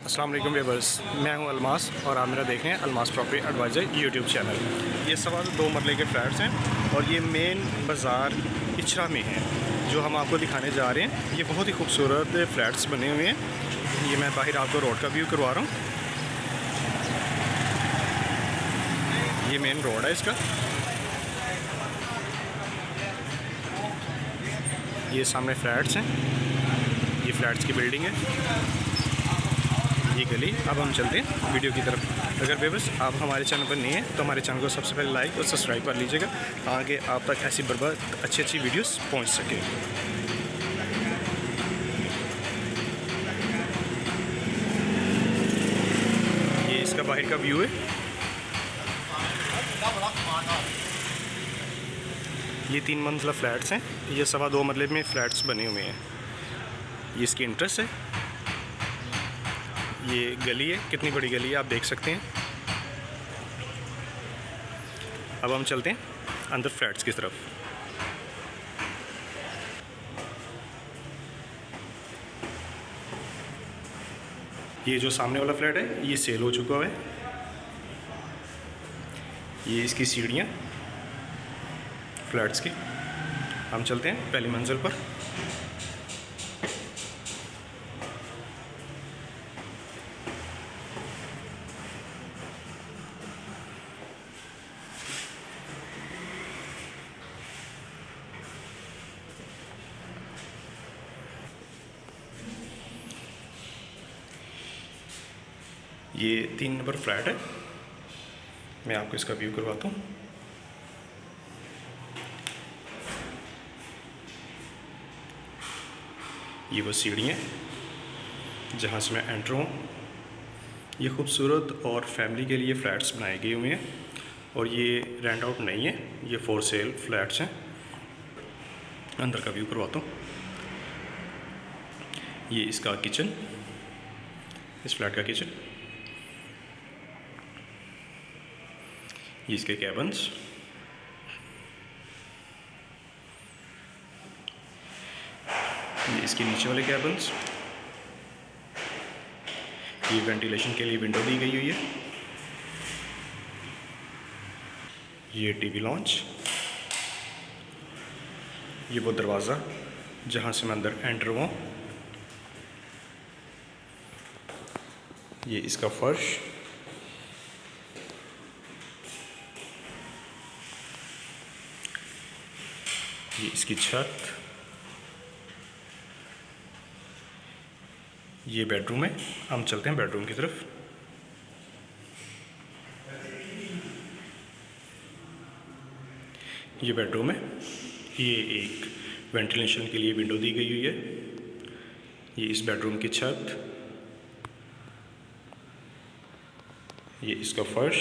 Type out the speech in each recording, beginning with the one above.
अस्सलाम वालेकुम व्यूअर्स, मैं हूं अलमास और आप मेरा देख रहे हैं Almas property adviser YouTube channel. ये सवा 2 मरले के फ्लैट्स हैं और ये मेन बाज़ार इचरा में है जो हम आपको दिखाने जा रहे हैं। ये बहुत ही खूबसूरत फ्लैट्स बने हुए हैं। ये मैं बाहर आपको रोड का व्यू करवा रहा हूँ। ये मेन रोड है इसका। ये सामने फ्लैट्स हैं, ये फ्लैट्स की बिल्डिंग है, ये गली। अब हम चलते हैं वीडियो की तरफ। अगर व्यूअर्स आप हमारे चैनल पर नहीं हैं तो हमारे चैनल को सबसे पहले लाइक और सब्सक्राइब कर लीजिएगा ताकि आप तक ऐसी बर्बाद अच्छी वीडियोस पहुंच सके। ये इसका बाहर का व्यू है। ये 3 मंजिला फ्लैट्स हैं। ये सवा 2 मरले में फ्लैट्स बने हुए हैं। ये इसकी इंट्रेस्ट है। ये गली है, कितनी बड़ी गली है आप देख सकते हैं। अब हम चलते हैं अंदर फ्लैट्स की तरफ। ये जो सामने वाला फ्लैट है ये सेल हो चुका है। ये इसकी सीढ़ियाँ फ्लैट्स की। हम चलते हैं पहली मंजिल पर। ये 3 नंबर फ्लैट है। मैं आपको इसका व्यू करवाता हूँ। ये वो सीढ़ियाँ जहाँ से मैं एंटर हूँ। ये खूबसूरत और फैमिली के लिए फ़्लैट्स बनाए गए हुए हैं और ये रेंट आउट नहीं है, ये फॉर सेल फ्लैट्स हैं। अंदर का व्यू करवाता हूँ। ये इसका किचन, इस फ्लैट का किचन। ये इसके कैबन्स। ये इसके नीचे वाले कैबन्स। ये वेंटिलेशन के लिए विंडो दी गई हुई है। ये टीवी लॉन्च। ये वो दरवाज़ा जहाँ से मैं अंदर एंटर हुआ। ये इसका फर्श। ये इसकी छत। ये बेडरूम है। हम चलते हैं बेडरूम की तरफ। ये बेडरूम है। ये एक वेंटिलेशन के लिए विंडो दी गई हुई है। ये इस बेडरूम की छत। ये इसका फर्श।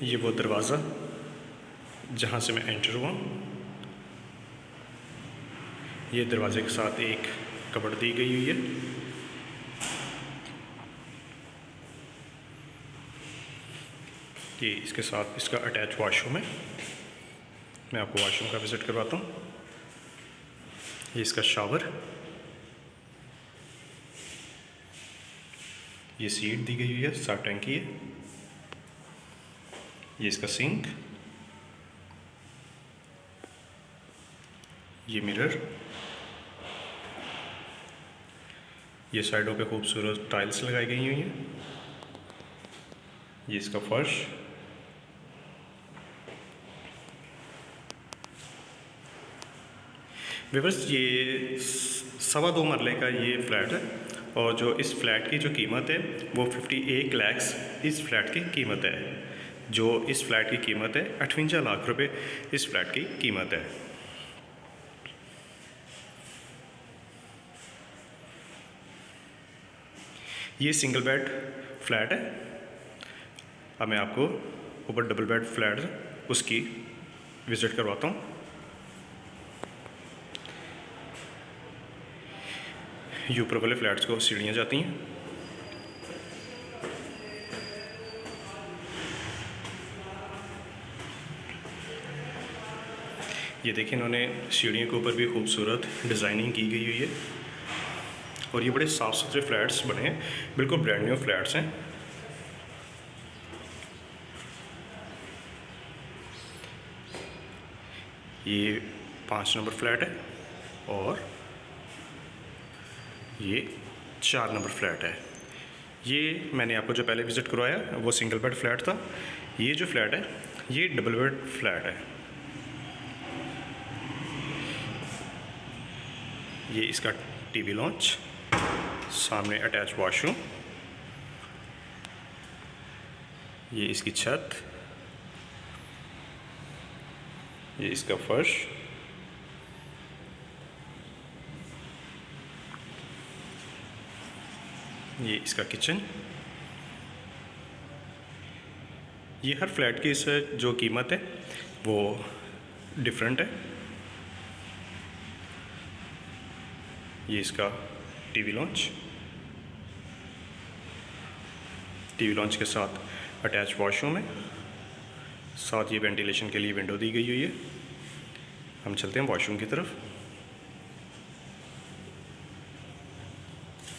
ये वो दरवाज़ा जहाँ से मैं एंटर हुआ। ये दरवाजे के साथ एक कबर्ड दी गई हुई है। ये इसके साथ इसका अटैच वॉशरूम है। मैं आपको वॉशरूम का विज़िट करवाता हूँ। ये इसका शावर। ये सीट दी गई हुई है, साफ टंकी है। ये इसका सिंक। ये मिरर। ये साइडों पे खूबसूरत टाइल्स लगाई गई हुई हैं। ये इसका फर्श। व्यूअर्स ये सवा 2 मरले का ये फ्लैट है और जो इस फ्लैट की जो कीमत है वो 58 लाख इस फ्लैट की कीमत है। जो इस फ्लैट की कीमत है 58 लाख रुपए इस फ्लैट की कीमत है। ये सिंगल बेड फ्लैट है। अब मैं आपको ऊपर डबल बेड फ्लैट है उसकी विज़िट करवाता हूँ। ये ऊपर वाले फ्लैट्स को सीढ़ियाँ जाती हैं। ये देखिए इन्होंने सीढ़ियों के ऊपर भी खूबसूरत डिज़ाइनिंग की गई हुई है। और ये बड़े साफ़ सुथरे फ्लैट्स बने हैं, बिल्कुल ब्रांड न्यू फ्लैट्स हैं। ये 5 नंबर फ्लैट है और ये 4 नंबर फ्लैट है। ये मैंने आपको जो पहले विज़िट करवाया वो सिंगल बेड फ्लैट था। ये जो फ्लैट है ये डबल बेड फ्लैट है। ये इसका टीवी लॉन्च, सामने अटैच वॉशरूम, ये इसकी छत, ये इसका फर्श, ये इसका किचन। ये हर फ्लैट की इस जो कीमत है वो डिफरेंट है। ये इसका टीवी लॉन्च, टीवी लॉन्च के साथ अटैच वॉशरूम है, साथ ये वेंटिलेशन के लिए विंडो दी गई हुई है। हम चलते हैं वॉशरूम की तरफ।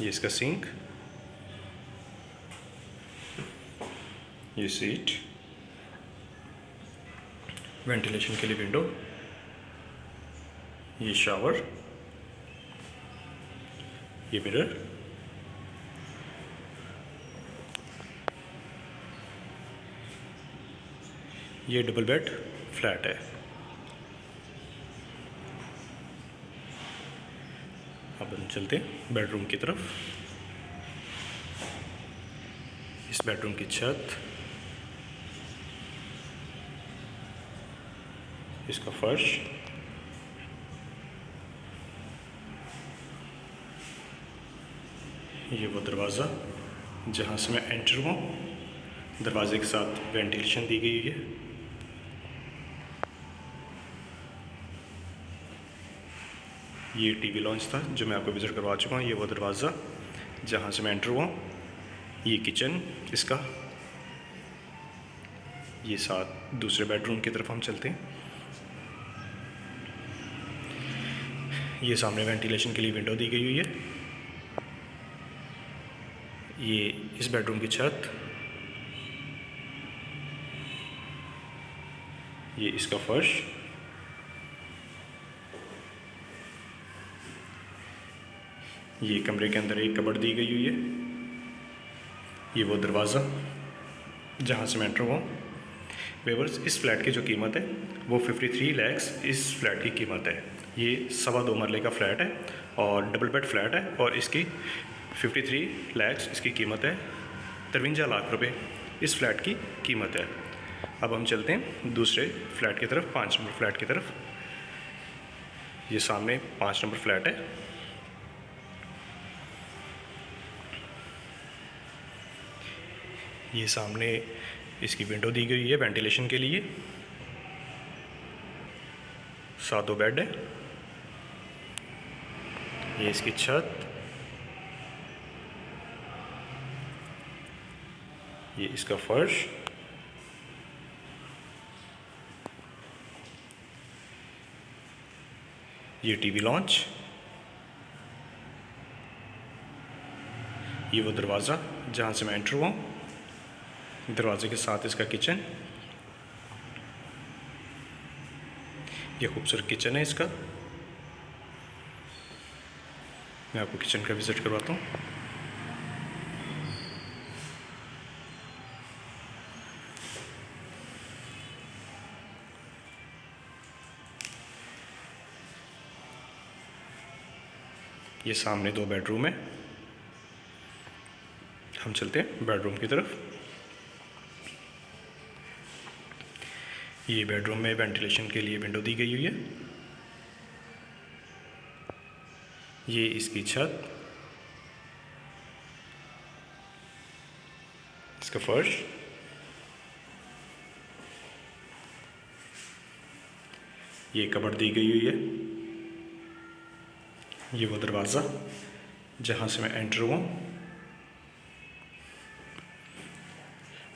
ये इसका सिंक, ये सीट, वेंटिलेशन के लिए विंडो, ये शावर, ये मिरर, ये डबल बेड फ्लैट है। अब हम चलते हैं बेडरूम की तरफ। इस बेडरूम की छत, इसका फर्श, ये वो दरवाज़ा जहाँ से मैं एंटर हुआ। दरवाजे के साथ वेंटिलेशन दी गई है। ये टीवी लॉन्च था जो मैं आपको विज़िट करवा चुका हूँ। ये वो दरवाज़ा जहाँ से मैं एंटर हुआ। ये किचन इसका, ये साथ दूसरे बेडरूम की तरफ हम चलते हैं। ये सामने वेंटिलेशन के लिए विंडो दी गई हुई है। ये इस बेडरूम की छत, ये इसका फर्श, ये कमरे के अंदर एक कबर्ड दी गई हुई है। ये वो दरवाज़ा जहाँ से मैं एंटर हुआ। व्यूअर्स, इस फ्लैट की जो कीमत है वो 53 लाख इस फ्लैट की कीमत है। ये 2.25 मरले का फ्लैट है और डबल बेड फ्लैट है और इसकी 53 लाख इसकी कीमत है। 53 लाख रुपए इस फ्लैट की कीमत है। अब हम चलते हैं दूसरे फ्लैट की तरफ, 5 नंबर फ्लैट की तरफ। ये सामने 5 नंबर फ्लैट है। ये सामने इसकी विंडो दी गई है वेंटिलेशन के लिए। 7 बेड है। ये इसकी छत, ये इसका फर्श, ये टीवी लॉन्च, ये वो दरवाज़ा जहाँ से मैं एंटर हुआ। दरवाजे के साथ इसका किचन, ये खूबसूरत किचन है इसका। मैं आपको किचन का विज़िट करवाता हूँ। ये सामने 2 बेडरूम है। हम चलते हैं बेडरूम की तरफ। ये बेडरूम में वेंटिलेशन के लिए विंडो दी गई हुई है। ये इसकी छत, इसका फर्श, ये कबर्ड दी गई हुई है। ये वो दरवाज़ा जहाँ से मैं एंटर हुआ।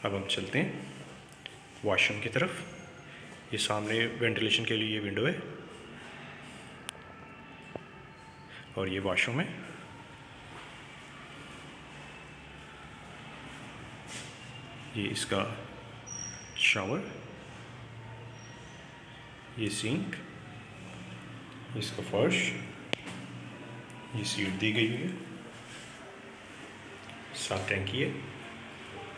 अब हम चलते हैं वॉशरूम की तरफ। ये सामने वेंटिलेशन के लिए विंडो है और ये वॉशरूम है। ये इसका शावर, ये सिंक, इसका फर्श, ये सीट दी गई हुई है, 7 टैंकी है,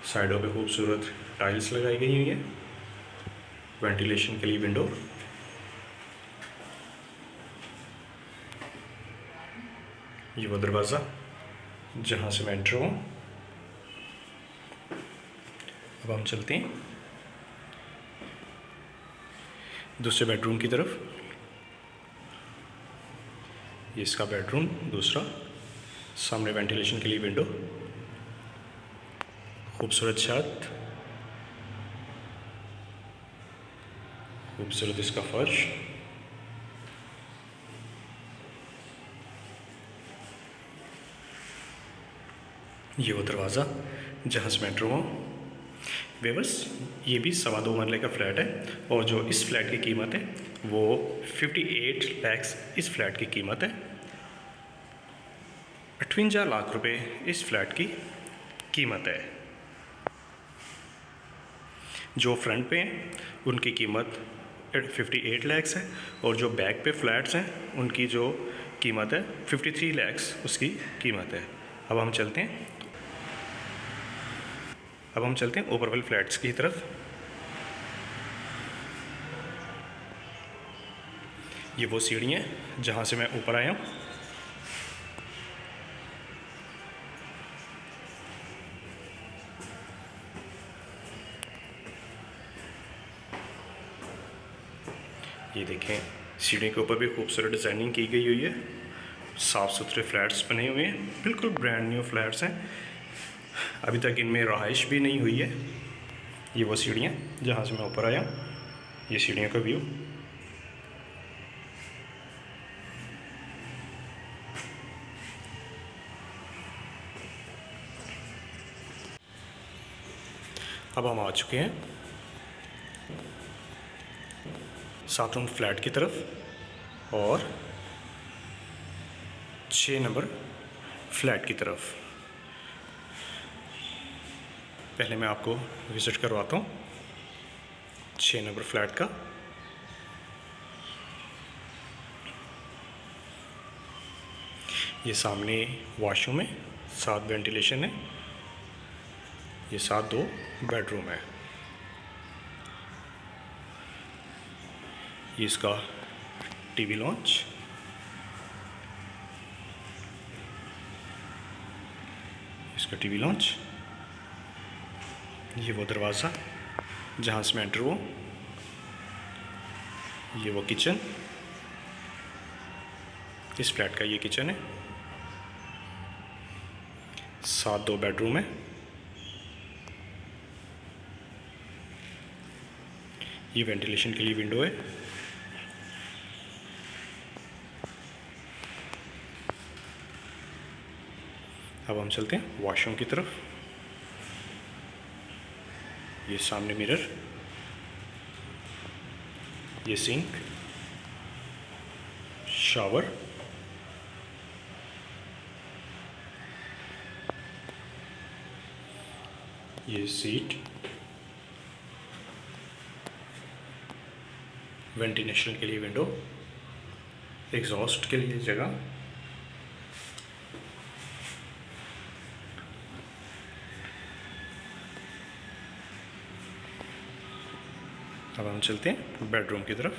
साइडों पे खूबसूरत टाइल्स लगाई गई हुई है, वेंटिलेशन के लिए विंडो, ये वो दरवाज़ा जहाँ से मैं एंटर हूँ। अब हम चलते हैं दूसरे बेडरूम की तरफ। ये इसका बेडरूम दूसरा, सामने वेंटिलेशन के लिए विंडो, खूबसूरत छत, खूबसूरत इसका फर्श, ये वो दरवाज़ा जहाँ से मैं एंटर हुआ। व्यूअर्स, ये भी 2.25 मरले का फ्लैट है और जो इस फ्लैट की कीमत है वो 58 लाख इस फ्लैट की कीमत है। 58 लाख रुपए इस फ्लैट की कीमत है। जो फ्रंट पे हैं उनकी कीमत 58 लाख है और जो बैक पे फ्लैट्स हैं उनकी जो कीमत है 53 लाख उसकी कीमत है। अब हम चलते हैं ऊपर वाले फ्लैट्स की तरफ। ये वो सीढ़ियाँ हैं जहाँ से मैं ऊपर आया हूँ। ये देखें, सीढ़ी के ऊपर भी खूबसूरत डिज़ाइनिंग की गई हुई है। साफ़ सुथरे फ्लैट्स बने हुए हैं, बिल्कुल ब्रांड न्यू फ्लैट्स हैं, अभी तक इनमें रहाइश भी नहीं हुई है। ये वो सीढ़ियाँ जहाँ से मैं ऊपर आया, ये सीढ़ियों का व्यू। अब हम आ चुके हैं 7 नंबर फ्लैट की तरफ और 6 नंबर फ्लैट की तरफ। पहले मैं आपको विज़िट करवाता हूँ 6 नंबर फ्लैट का। ये सामने वॉशरूम है, 7 वेंटिलेशन है, ये 7 2 बेडरूम है। ये इसका टीवी लॉन्च, इसका टीवी लॉन्च, ये वो दरवाज़ा जहाँ से मैं एंटर हुआ, ये वो किचन, इस फ्लैट का ये किचन है, 7 2 बेडरूम है। ये वेंटिलेशन के लिए विंडो है। अब हम चलते हैं वॉशरूम की तरफ। ये सामने मिरर, ये सिंक, शावर, ये सीट, वेंटिलेशन के लिए विंडो, एग्जॉस्ट के लिए जगह, अब हम चलते हैं बेडरूम की तरफ।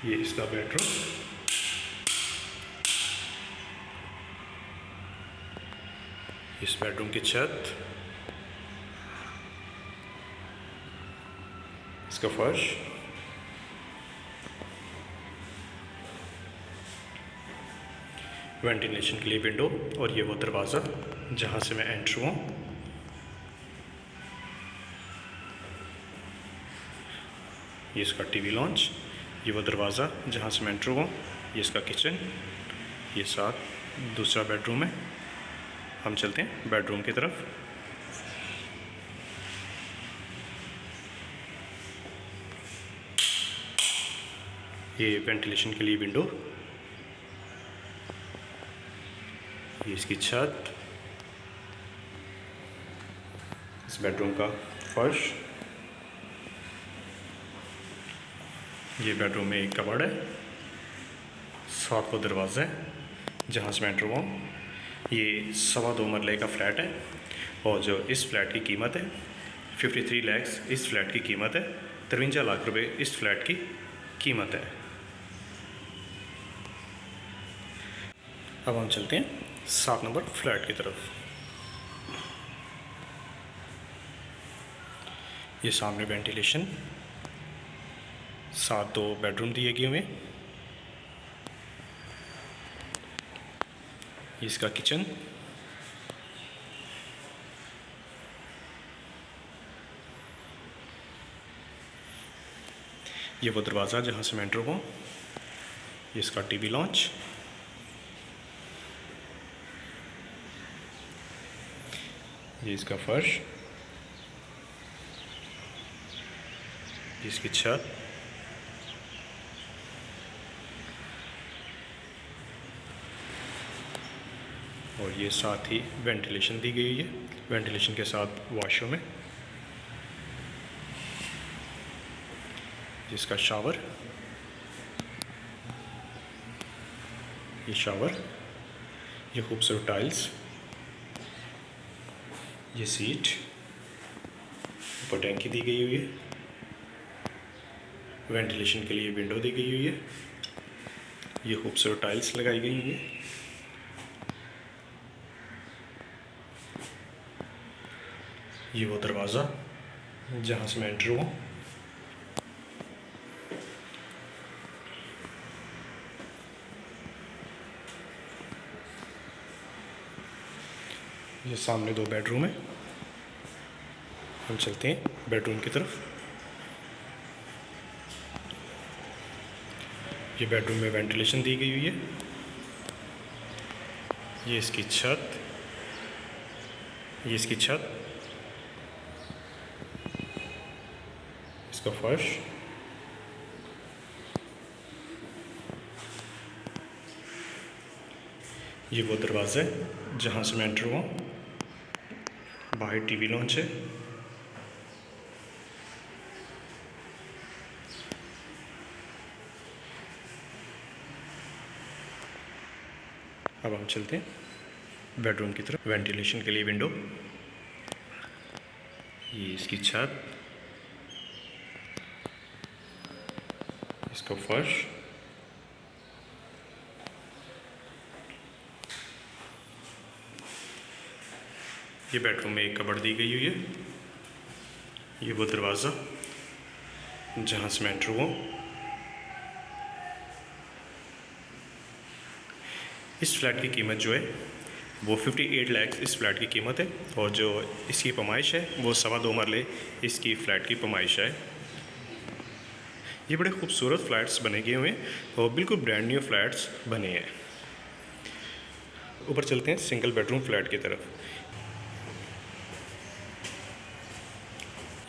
ये इसका बेडरूम, इस बेडरूम की छत, इसका फर्श, वेंटिलेशन के लिए विंडो और ये वो दरवाज़ा जहाँ से मैं एंटर हुआ। ये इसका टीवी लॉन्च, ये वो दरवाज़ा जहाँ से मैं एंटर हुआ, ये इसका किचन, ये 7 दूसरा बेडरूम है। हम चलते हैं बेडरूम की तरफ। ये वेंटिलेशन के लिए विंडो, ये इसकी छत, इस बेडरूम का फर्श, ये बेडरूम में एक कबर्ड है, 7 को दरवाज़ा है जहाँ से मैं एंटर हुआ हूँ। ये 2.25 मरले का फ्लैट है और जो इस फ्लैट की कीमत है 53 लाख इस फ्लैट की कीमत है, 53 लाख रुपए इस फ्लैट की कीमत है। अब हम चलते हैं 7 नंबर फ्लैट की तरफ। ये सामने वेंटिलेशन, 7 2 बेडरूम दिए गए हुए हैं। इसका किचन, ये वो दरवाज़ा जहाँ से मैं एंटर हुआ। ये इसका टीवी लॉन्च, ये इसका फर्श, ये इसकी छत, और ये साथ ही वेंटिलेशन दी गई है, वेंटिलेशन के साथ वॉशरूम है, जिसका शावर, ये शावर, ये खूबसूरत टाइल्स, ये सीट, ऊपर टैंकी दी गई हुई है, वेंटिलेशन के लिए विंडो दी गई हुई है, ये खूबसूरत टाइल्स लगाई गई हुई है। ये वो दरवाज़ा जहाँ से मैं एंटर हुआ। ये सामने 2 बेडरूम है। हम चलते हैं बेडरूम की तरफ। ये बेडरूम में वेंटिलेशन दी गई हुई है, ये इसकी छत, ये इसकी छत, इसका फर्श, ये वो दरवाज़ा है जहाँ से मैं एंटर हुआ। बाहर टीवी लॉन्च है, अब हम चलते हैं बेडरूम की तरफ। वेंटिलेशन के लिए विंडो, ये इसकी छत, इसका फर्श, ये बेडरूम में एक कबर्ड दी गई हुई है, ये वो दरवाज़ा जहाँ से मैं एंटर हुआ। इस फ्लैट की कीमत जो है वो 58 लाख इस फ्लैट की कीमत है, और जो इसकी पैमाइश है वो 2.25 मरले इसकी फ़्लैट की पैमाइश है। ये बड़े खूबसूरत फ्लैट्स बने गए हुए हैं और बिल्कुल ब्रांड न्यू फ्लैट्स बने हैं। ऊपर चलते हैं सिंगल बेडरूम फ्लैट की तरफ।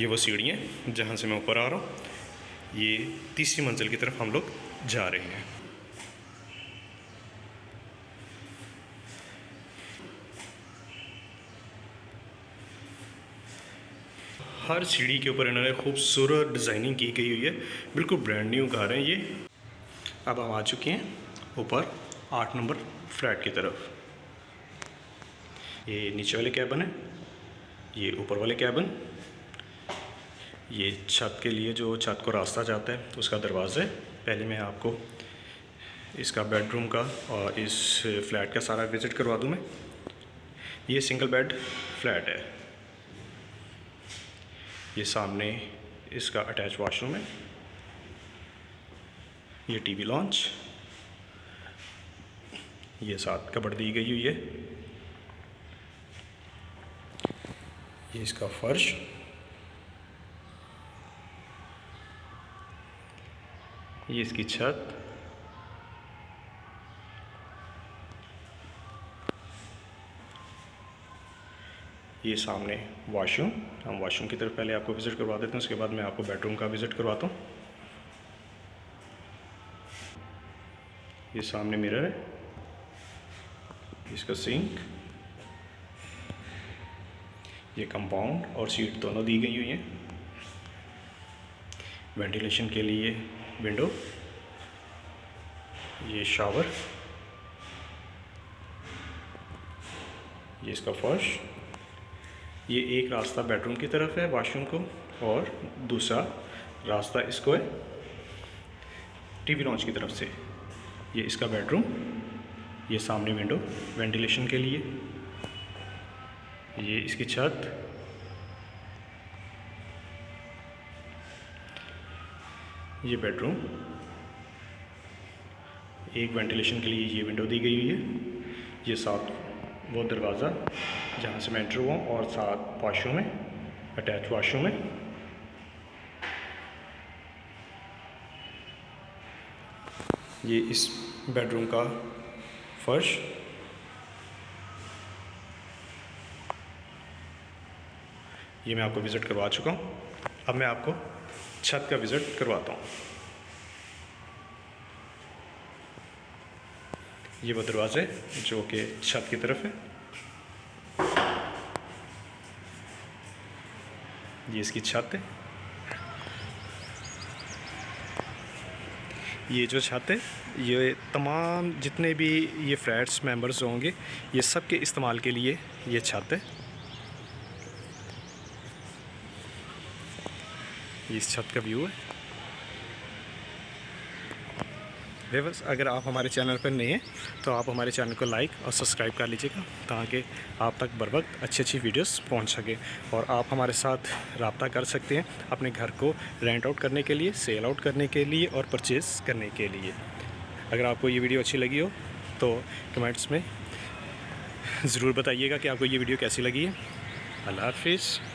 ये वो सीढ़ियाँ जहाँ से मैं ऊपर आ रहा हूँ। ये 3री मंजिल की तरफ हम लोग जा रहे हैं। हर सीढ़ी के ऊपर इन्होंने खूबसूरत डिज़ाइनिंग की गई हुई है, बिल्कुल ब्रांड न्यू घर हैं ये। अब हम आ चुके हैं ऊपर 8 नंबर फ्लैट की तरफ। ये नीचे वाले कैबिन है, ये ऊपर वाले कैबिन, ये छत के लिए जो छत को रास्ता जाता है उसका दरवाज़ा है। पहले मैं आपको इसका बेडरूम का और इस फ्लैट का सारा विज़िट करवा दूँ मैं। ये सिंगल बेड फ्लैट है। ये सामने इसका अटैच वॉशरूम है, ये टीवी लॉन्च, ये साथ कबर्ड दी गई हुई है, ये इसका फर्श, ये इसकी छत, ये सामने वॉशरूम। हम वॉशरूम की तरफ पहले आपको विज़िट करवा देते हैं, उसके बाद मैं आपको बेडरूम का विज़िट करवाता हूँ। ये सामने मिरर है, इसका सिंक, ये कंपाउंड और सीट दोनों दी गई हुई हैं। वेंटिलेशन के लिए विंडो, ये शावर, ये इसका फर्श, ये एक रास्ता बेडरूम की तरफ है वॉशरूम को, और दूसरा रास्ता इसको है टीवी लॉन्च की तरफ से। ये इसका बेडरूम, ये सामने विंडो वेंटिलेशन के लिए, ये इसकी छत, ये बेडरूम, एक वेंटिलेशन के लिए ये विंडो दी गई हुई है, ये साथ वो दरवाज़ा जहाँ से मैं एंटर हुआ, और साथ वॉशरूम है, अटैच वॉशरूम है। ये इस बेडरूम का फर्श, ये मैं आपको विज़िट करवा चुका हूँ। अब मैं आपको छत का विज़िट करवाता हूँ। ये वो दरवाज़े जो कि छत की तरफ है, ये इसकी छत है। ये जो छत है, ये तमाम जितने भी ये फ्लैट्स मेंबर्स होंगे, ये सब के इस्तेमाल के लिए ये छत है। ये इस छत का व्यू है। व्यूअर्स, अगर आप हमारे चैनल पर नए हैं तो आप हमारे चैनल को लाइक और सब्सक्राइब कर लीजिएगा, ताकि आप तक बर वक्त अच्छी अच्छी वीडियोस पहुंच सके, और आप हमारे साथ रब्ता कर सकते हैं अपने घर को रेंट आउट करने के लिए, सेल आउट करने के लिए और परचेज़ करने के लिए। अगर आपको ये वीडियो अच्छी लगी हो तो कमेंट्स में ज़रूर बताइएगा कि आपको ये वीडियो कैसी लगी है। अल्लाह हाफिज़।